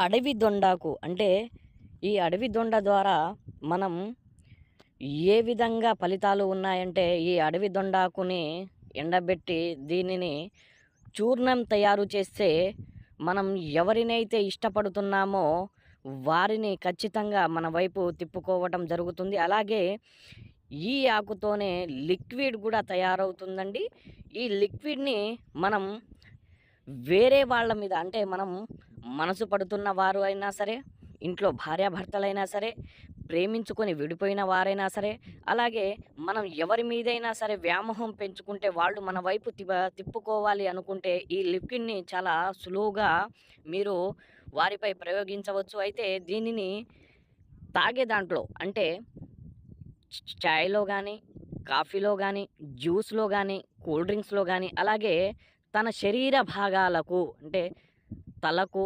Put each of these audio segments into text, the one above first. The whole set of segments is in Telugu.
అడవి దొండాకు అంటే ఈ అడవి దొండ ద్వారా మనం ఏ విధంగా ఫలితాలు ఉన్నాయంటే ఈ అడవి దొండాకుని ఎండబెట్టి దీనిని చూర్ణం తయారు చేస్తే మనం ఎవరినైతే ఇష్టపడుతున్నామో వారిని ఖచ్చితంగా మన వైపు తిప్పుకోవటం జరుగుతుంది. అలాగే ఈ ఆకుతోనే లిక్విడ్ కూడా తయారవుతుందండి. ఈ లిక్విడ్‌ని మనం వేరే వాళ్ళ మీద అంటే మనం మనసు పడుతున్న వారు అయినా సరే, ఇంట్లో భార్యాభర్తలైనా సరే, ప్రేమించుకొని విడిపోయిన వారైనా సరే, అలాగే మనం ఎవరి మీదైనా సరే వ్యామోహం పెంచుకుంటే వాళ్ళు మన వైపు తిప్పుకోవాలి అనుకుంటే ఈ లిక్విడ్‌ని చాలా సులువుగా మీరు వారిపై ప్రయోగించవచ్చు. అయితే దీనిని తాగే దాంట్లో అంటే చాయ్‌లో గానీ, కాఫీలో గానీ, జ్యూస్‌లో గానీ, కూల్ డ్రింక్స్‌లో గానీ, అలాగే తన శరీర భాగాలకు అంటే తలకు,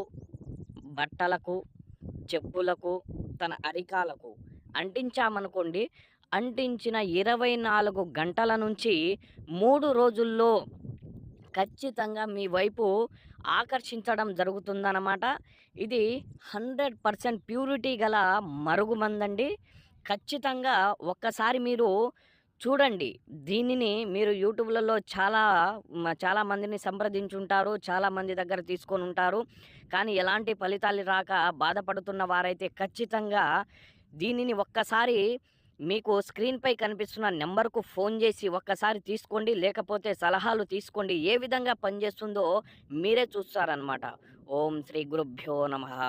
బట్టలకు, చెప్పులకు, తన అరికాలకు అంటించామనుకోండి, అంటించిన 24 గంటల నుంచి 3 రోజుల్లో ఖచ్చితంగా మీ వైపు ఆకర్షించడం జరుగుతుందన్నమాట. ఇది 100% ప్యూరిటీ గల మరుగుమందండి. ఖచ్చితంగా ఒక్కసారి మీరు చూడండి. దీనిని మీరు యూట్యూబ్‌లలో చాలా మందిని సంప్రదించుంటారు. చాలా మంది దగ్గర తీసుకొనుంటారు. కానీ ఎలాంటి ఫలితాలు రాక బాధపడుతున్న వారైతే ఖచ్చితంగా దీనిని ఒక్కసారి మీకు స్క్రీన్‌పై కనిపిస్తున్న నంబర్‌కు ఫోన్ చేసి ఒక్కసారి తీసుకోండి. లేకపోతే సలహాలు తీసుకోండి. ఏ విధంగా పనిచేస్తుందో మీరే చూస్తారనమాట. ఓం శ్రీ గురుభ్యో నమః.